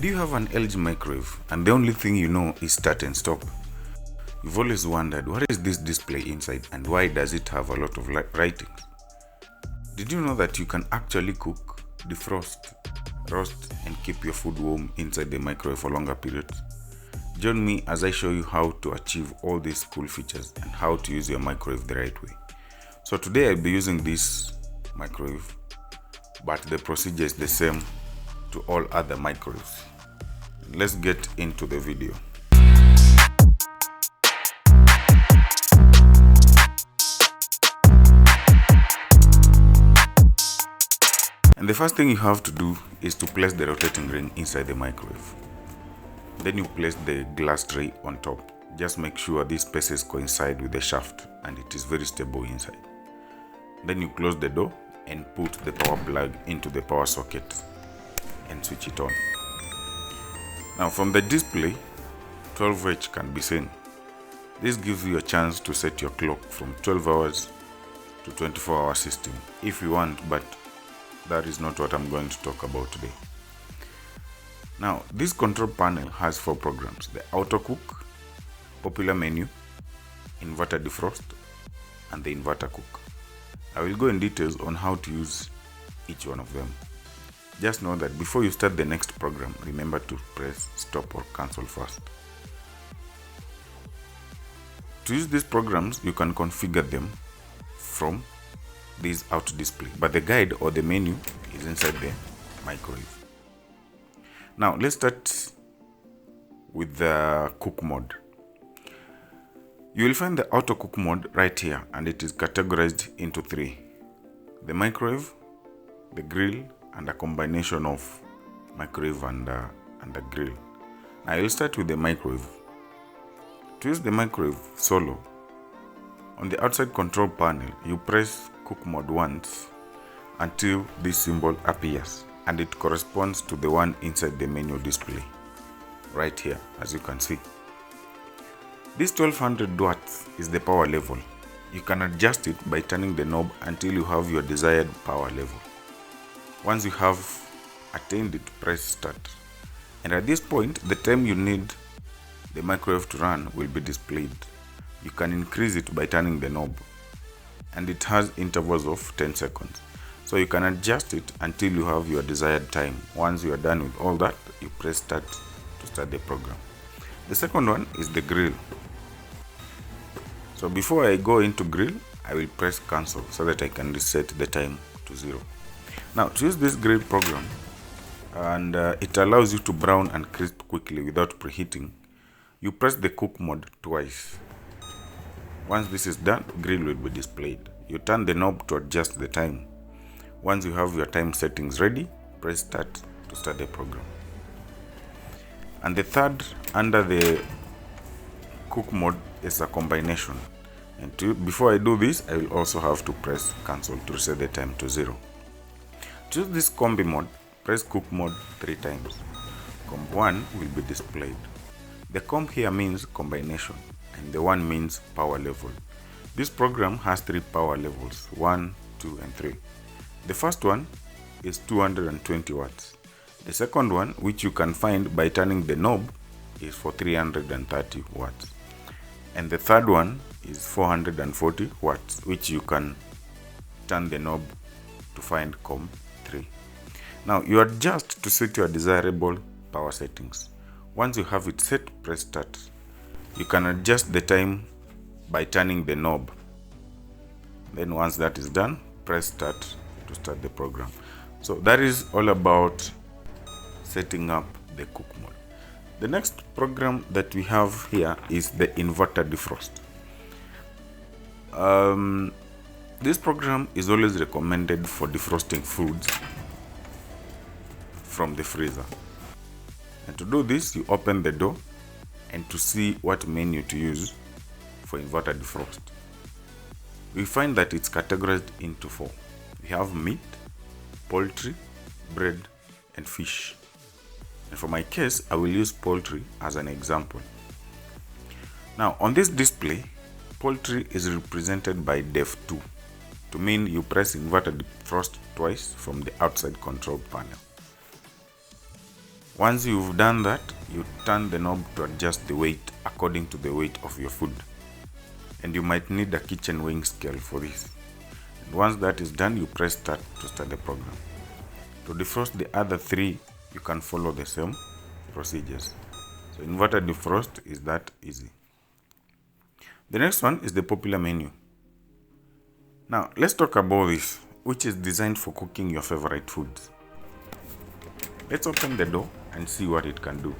Do you have an LG microwave and the only thing you know is start and stop? You've always wondered, what is this display inside and why does it have a lot of writings? Did you know that you can actually cook, defrost, roast and keep your food warm inside the microwave for longer periods? Join me as I show you how to achieve all these cool features and how to use your microwave the right way. So today I'll be using this microwave, but the procedure is the same to all other microwaves. Let's get into the video. And the first thing you have to do is to place the rotating ring inside the microwave. Then you place the glass tray on top. Just make sure these spaces coincide with the shaft and it is very stable inside. Then you close the door and put the power plug into the power socket and switch it on. Now from the display, 12H can be seen. This gives you a chance to set your clock from 12 hours to 24-hour system if you want, but that is not what I'm going to talk about today. Now, this control panel has 4 programs: the auto cook, popular menu, inverter defrost, and the inverter cook. I will go in details on how to use each one of them. Just know that before you start the next program, remember to press stop or cancel first. To use these programs, you can configure them from this auto display, but the guide or the menu is inside the microwave. Now let's start with the cook mode. You will find the auto cook mode right here, and it is categorized into 3: the microwave, the grill, and a combination of microwave and a grill. I will start with the microwave. To use the microwave solo, on the outside control panel, you press cook mode once until this symbol appears, and it corresponds to the one inside the menu display right here, as you can see. This 1200 watts is the power level. You can adjust it by turning the knob until you have your desired power level. Once you have attained it, press start, and at this point the time you need the microwave to run will be displayed. You can increase it by turning the knob, and it has intervals of 10 seconds. So you can adjust it until you have your desired time. Once you are done with all that, you press start to start the program. The second one is the grill. So before I go into grill, I will press cancel so that I can reset the time to 0. Now to use this grill program, and it allows you to brown and crisp quickly without preheating, you press the cook mode twice. Once this is done, grill will be displayed. You turn the knob to adjust the time. Once you have your time settings ready, press start to start the program. And the third under the cook mode is a combination. And before I do this, I will also have to press cancel to reset the time to 0. To use this combi mode, press cook mode 3 times. Comb 1 will be displayed. The comb here means combination, and the 1 means power level. This program has 3 power levels: 1, 2, and 3. The first one is 220 watts. The second one, which you can find by turning the knob, is for 330 watts. And the third one is 440 watts, which you can turn the knob to find comb 3. Now you adjust to set your desirable power settings. Once you have it set, press start. You can adjust the time by turning the knob. Then once that is done, press start to start the program. So that is all about setting up the cook mode. The next program that we have here is the inverter defrost. This program is always recommended for defrosting foods from the freezer. And to do this, you open the door and to see what menu to use for inverter defrost. We find that it's categorized into 4. We have meat, poultry, bread, and fish. And for my case, I will use poultry as an example. Now on this display, poultry is represented by def2, to mean you press inverter defrost twice from the outside control panel. Once you've done that, you turn the knob to adjust the weight according to the weight of your food. And you might need a kitchen weighing scale for this. And once that is done, you press start to start the program. To defrost the other three, you can follow the same procedures. So inverter defrost is that easy. The next one is the popular menu. Now let's talk about this, which is designed for cooking your favorite foods. Let's open the door and see what it can do.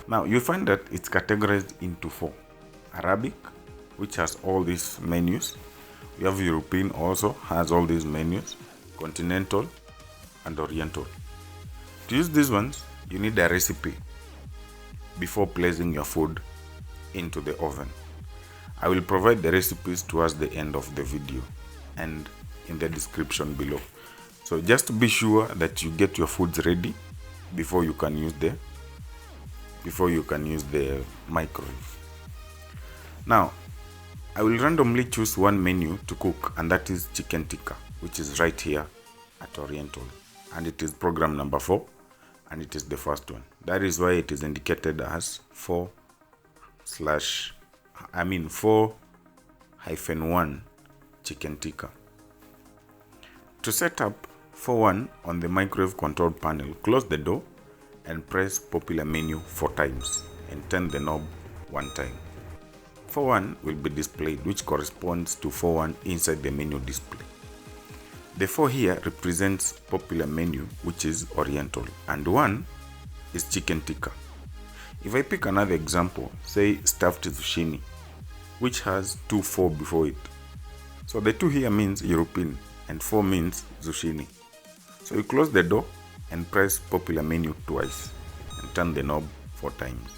Now you find that it's categorized into 4. Arabic, which has all these menus. We have European, also has all these menus. Continental and Oriental. To use these ones, you need a recipe before placing your food into the oven. I will provide the recipes towards the end of the video and in the description below. So just be sure that you get your foods ready before you can use the microwave. Now, I will randomly choose one menu to cook, and that is chicken tikka, which is right here at Oriental, and it is program number 4, and it is the first one. That is why it is indicated as 4-1 chicken tikka. To set up 4-1 on the microwave control panel, close the door and press popular menu 4 times and turn the knob 1 time. 4-1 will be displayed, which corresponds to 4-1 inside the menu display. The 4 here represents popular menu, which is Oriental, and 1 is chicken tikka. If I pick another example, say stuffed zucchini, which has 2-4 before it. So the 2 here means European and 4 means zucchini. So you close the door and press popular menu twice and turn the knob 4 times.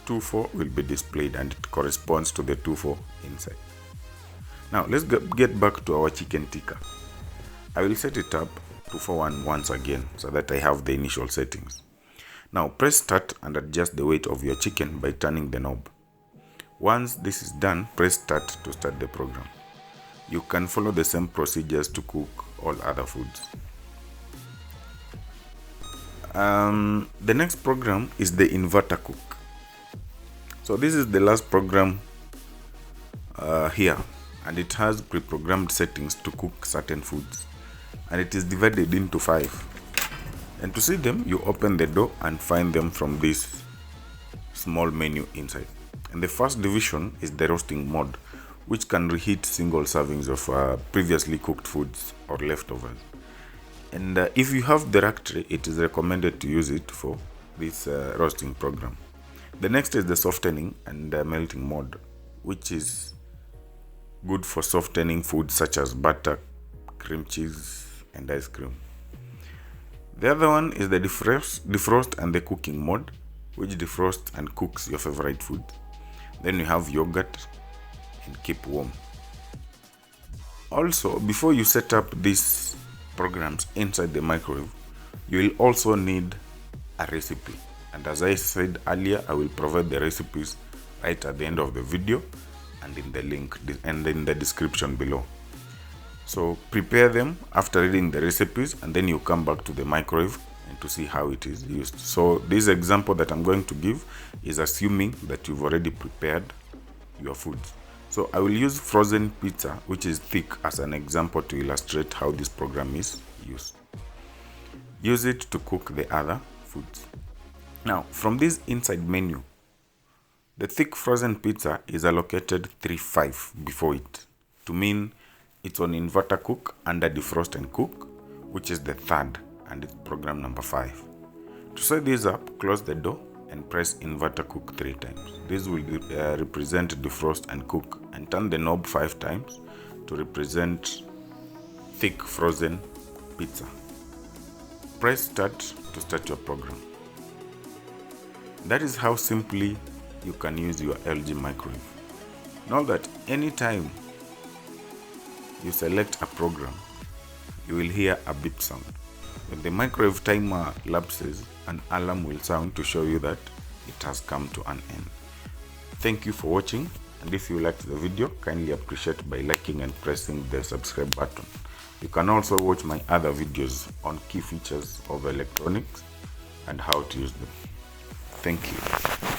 2-4 will be displayed and it corresponds to the 2-4 inside. Now let's get back to our chicken tikka. I will set it up to 4-1 once again so that I have the initial settings. Now press start and adjust the weight of your chicken by turning the knob. Once this is done, press start to start the program. You can follow the same procedures to cook all other foods. The next program is the inverter cook. So this is the last program here, and it has pre-programmed settings to cook certain foods, and it is divided into 5. And to see them, you open the door and find them from this small menu inside. And the first division is the roasting mode, which can reheat single servings of previously cooked foods or leftovers. And if you have directory, it is recommended to use it for this roasting program. The next is the softening and melting mode, which is good for softening foods such as butter, cream cheese, and ice cream. The other one is the defrost and the cooking mode, which defrosts and cooks your favorite food. Then you have yogurt and keep warm. Also, before you set up these programs inside the microwave, you will also need a recipe. And as I said earlier, I will provide the recipes right at the end of the video and in the link and in the description below. So prepare them after reading the recipes, and then you come back to the microwave and to see how it is used. So this example that I'm going to give is assuming that you've already prepared your foods. So I will use frozen pizza, which is thick, as an example to illustrate how this program is used. Use it to cook the other foods. Now, from this inside menu, the thick frozen pizza is allocated 3-5 before it, to mean it's on inverter cook under defrost and cook, which is the 3rd, and it's program number 5. To set this up, close the door and press inverter cook 3 times. This will represent defrost and cook, and turn the knob 5 times to represent thick frozen pizza. Press start to start your program. That is how simply you can use your LG microwave. Know that anytime you select a program, you will hear a beep sound. When the microwave timer lapses, an alarm will sound to show you that it has come to an end. Thank you for watching, and if you liked the video, kindly appreciate by liking and pressing the subscribe button. You can also watch my other videos on key features of electronics and how to use them. Thank you.